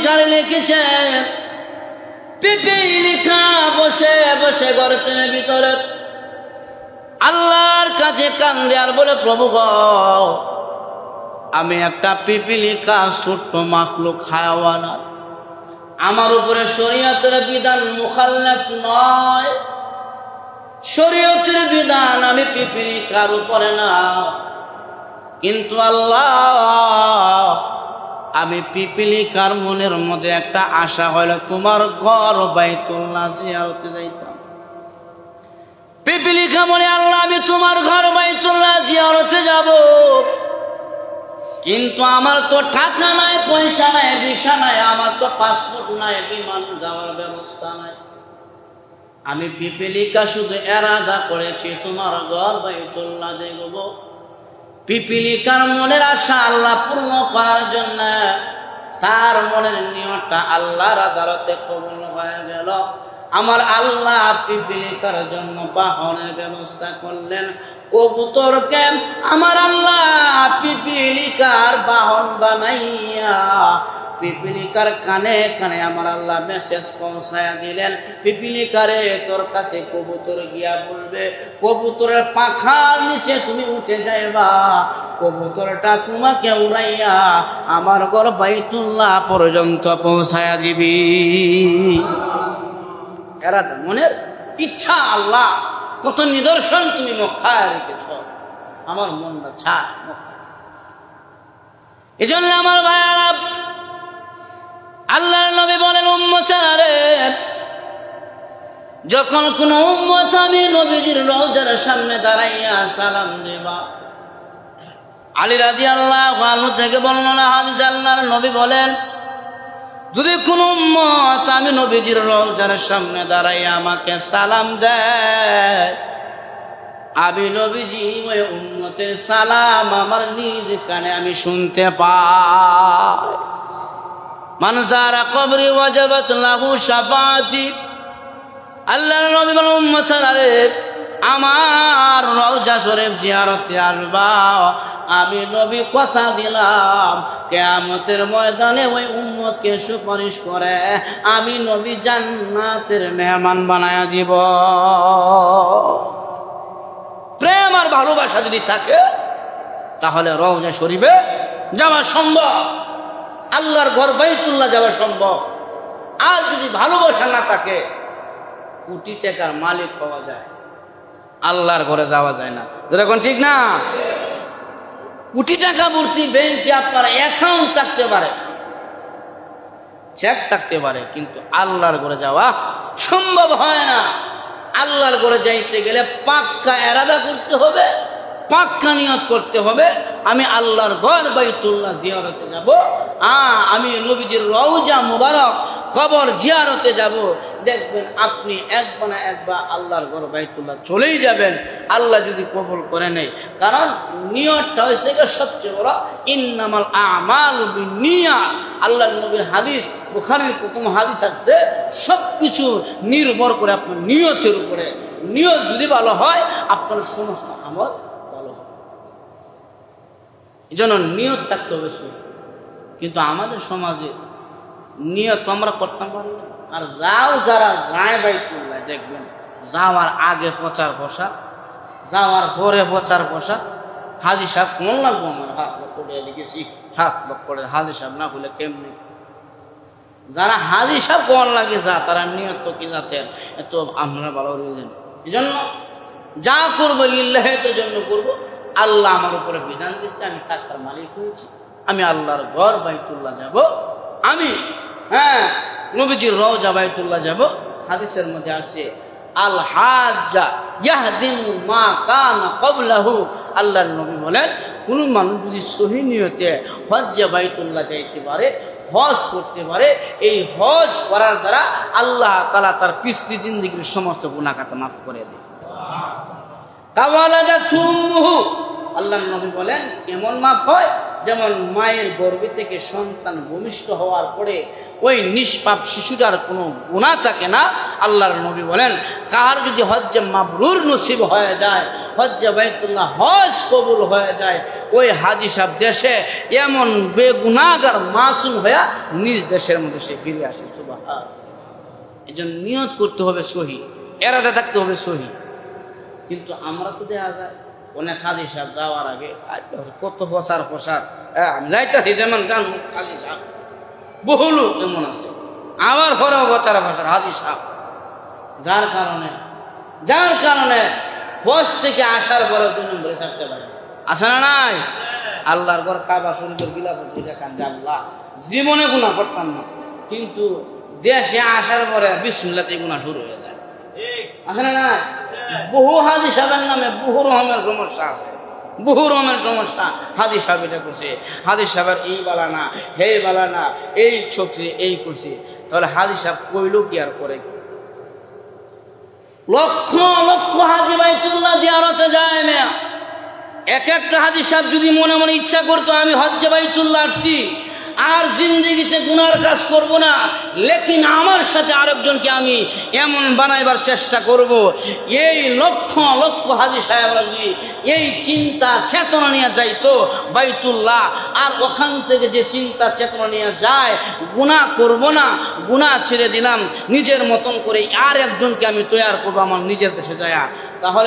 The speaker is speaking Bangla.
পিপিলিকার লিখেছে, পিপিলিকা বসে বসে গর্তের ভিতরে আল্লাহর কাছে কান্দে আর বলে, প্রভু গো, আমি একটা পিপিলিকা, ছোট্ট মাখলুক হায়াওয়ানা, আমার উপরে শরীয়তের বিধান মুখাল্লাফ নয়, শরীয়তের বিধান আমি পিপিলিকার উপরে না, কিন্তু আল্লাহ আমি পিপিলিকার মনের মধ্যে একটা আশা হইল তোমার ঘর বাইতুল্লাহ জিয়ারতে যাইতাম। পিপিলিকা বলে, আল্লাহ আমি তোমার ঘর বাইতুল্লাহ জিয়ারতে যাব, কিন্তু আমার তো টাকা নাই, পয়সা নাই, ভিসা নাই, আমার তো পাসপোর্ট নাই, বিমান যাওয়ার ব্যবস্থা নাই। আমি পিপিলিকা শুধু এরাদা করেছি তোমার ঘর বাইতুল্লাহ দেখব। পিপিলিকার মনের আশা আল্লাহ পূর্ণ করার জন্য তার মনের নিয়তটা আল্লাহর আদালতে কবুল হয়ে গেল। আমার আল্লাহ পিপিলিকার জন্য বাহনের ব্যবস্থা করলেন। কবুতরকে আমার আল্লাহ পিপিলিকার বাহন বানাইয়া পিপিলিকার কানে কানে আমার আল্লাহ মেসেজ পৌঁছায়া দিলেন, পিপিলিকারে তোর কাছে কবুতর গিয়া বলবে, কবুতরের পাখার নিচে তুমি উঠে যাইবা, কবুতরটা তোমাকে উড়াইয়া আমার ঘর বাইতুল্লাহ পর্যন্ত পৌঁছায়া দিবি। এরা মনের ইচ্ছা, আল্লাহ কত নিদর্শন তুমি মক্কায় রেখেছ, আমার মনটা চায় মক্কা। এই জন্য আমার ভাইয়ারা, আল্লাহর নবী বলেন, উম্মতারে, যখন কোন উম্মত আমি নবীজির রওজার সামনে দাঁড়াইয়া সালাম দেবা, আলী রাদিয়াল্লাহু আনহু থেকে বর্ণনা হাদিস, আল্লাহর নবী বলেন, যদি কোন উম্মত আমি নবীজির রওজার সামনে দাঁড়াইয়া আমাকে সালাম দেয়, আমি নবীজি ওই উম্মতের সালাম আমার নিজ কানে আমি শুনতে পাই। মান যারা কবরি ওয়াজাবাত লাহু শাফাআতি, আল্লাহর নবী বলেন, উম্মতরা রে, আমার রওজা শরীফ জিয়ারতে আসবা, আমি নবী কথা দিলাম কিয়ামতের ময়দানে ওই উম্মতকে সুপারিশ করে আমি নবী জান্নাতের মেহমান বানায়া দিব। প্রেম আর ভালোবাসা যদি থাকে তাহলে রওজা শরীফে যাওয়া সম্ভব, আল্লাহর ঘর বাইতুল্লাহ যাওয়া সম্ভব। আর যদি ভালোবাসা না থাকে, কোটি টাকার মালিক হওয়া যায়, আল্লাহর ঘরে যাওয়া যায় না। যেরকম ঠিক না? কোটি টাকা ভর্তি ব্যাংকে আপনার অ্যাকাউন্ট থাকতে পারে, চেক থাকতে পারে, কিন্তু আল্লাহর ঘরে যাওয়া সম্ভব হয় না। আল্লাহর ঘরে যাইতে গেলে পাক্কা এরাদা করতে হবে, পাক্কা নিয়ত করতে হবে, আমি আল্লাহর ঘর বাইতুল্লাহ জিয়ারতে যাব, আমি নবীজির রওজা মুবারক কবর জিয়ারতে যাব। দেখবেন আপনি একবার না একবার আল্লাহর ঘর বাইতুল্লাহ চলেই যাবেন, আল্লাহ যদি কবুল করে নেয়। কারণ নিয়তটা হয়েছে সবচেয়ে বড়, ইন্নামাল আমালু বিন্নিয়াত। আল্লাহর নবীর হাদিস, বুখারীর প্রথম হাদিস আছে, সবকিছু নির্ভর করে আপনার নিয়তের উপরে। নিয়ত যদি ভালো হয়, আপনার সমস্ত আমল ভালো হবে। এই জন্য নিয়ত থাকতে হবে। কিন্তু আমাদের সমাজে নিয়ত আমরা করতাম পারি না। আর যারা যায় বাইতুল্লাহ, দেখবেন যাওয়ার আগে প্রচার পোশাক, যাওয়ার পরে প্রচার পোশাক। হাজি সাহেব কোন লাগবো, আমার 7 লক্ষ করে লিখেছি, 7 লক্ষ করে। হাজি সাহেব না হলে কেমনি? যারা হাজি সাহেব কোন লাগে যা, তারা নিয়ত কি জাতের, এত আমরা ভালো রিজন। এই জন্য যা করবো লিল্লাহের জন্য করবো। আল্লাহ আমার উপরে বিধান দিচ্ছে, আমি টাকার মালিক হয়েছি, আমি আল্লাহর ঘর বাইতুল্লাহ যাব, আমি নবীজির রওজা বাইতুল্লাহ যাব। হাদিসের মধ্যে আসছে, আল হাজ্জা ইয়াহদিমু মা কানা ক্বাবলাহু। আল্লাহর নবী বলেন, কোন মানুষ যদি সহি নিয়তে হজ্জে বাইতুল্লাহ যাইতে পারে, হজ করতে পারে, এই হজ করার দ্বারা আল্লাহ তাআলা তার পিছলি জিন্দেগীর সমস্ত গুনাহ খাতা মাফ করে দেয়। কাওয়ালাদাতুহু, আল্লাহর নবী বলেন, কেমন মাফ হয়? যেমন মায়ের গর্ভে থেকে সন্তান ভূমিষ্ঠ হওয়ার পরে ওই নিষ্পাপ শিশুটার কোনো গুনাহ থাকে না। আল্লাহর নবী বলেন, কার যদি হজ্জে মাবরুর নসিব হয়ে যায়, হজ্জে বাইতুল্লাহ হজ কবুল হয়ে যায়, ওই হাজী সাহেব দেশে এমন বেগুনাহগার মাসুম হয়ে নিজ দেশের মধ্যে সে ফিরে আসে। সুবহানাল্লাহ। এই জন্য নিয়ত করতে হবে সহি, এরাদা থাকতে হবে সহি। কিন্তু আমরা তো দেখা যায় অনেক হাজী সাহেব যাওয়ার আগে কত প্রচার আমি যাইতেছি, যেমন জান হাজী সাহেব বহু লোক এমন আছে, আবার পরেও প্রচার হাজী সাহেব। যার কারণে হজ থেকে আসার পরে 2 নম্বরে থাকতে পারে। আসে না নাই? আল্লাহর ঘর কাবা শরীফের বিলাপত আল্লাহ জীবনে গুনাহ করতাম না, কিন্তু দেশে আসার পরে বিসমিল্লাহতে গুনাহ শুরু হয়ে যায়। আসে না নাই? বহু হাজী সাহেবের নামে বহু রকমের সমস্যা আছে, বহু রকমের সমস্যা। হাজী সাহেব এটা করছে, হাজী সাহেবের এই বালা না, হে বালা না, এই ছকছে, এই করছে। তাহলে হাজী সাহেব কইল কি আর করে কি? লক্ষ লক্ষ হাজী বাইতুল্লাহ জিয়ারতে যায় না। এক একটা হাজী সাহেব যদি মনে মনে ইচ্ছা করতো আমি হজ্জে বাইতুল্লাহ আসছি, আর জিন্দেগিতে গুনার কাজ করব না, লেকিন আমার সাথে আরেকজনকে আমি এমন বানাইবার চেষ্টা করব, এই লক্ষ লক্ষ হাজী সাহেবরা যদি এই চিন্তা চেতনা নিয়ে যাইতো বাইতুল্লাহ, আর ওখান থেকে যে চিন্তা চেতনা নিয়ে যায় গুনাহ করব না, গুনাহ ছেড়ে দিলাম, নিজের মতন করে আর একজনকে আমি তৈরি করবো আমার নিজের দেশে যায়, তাহলে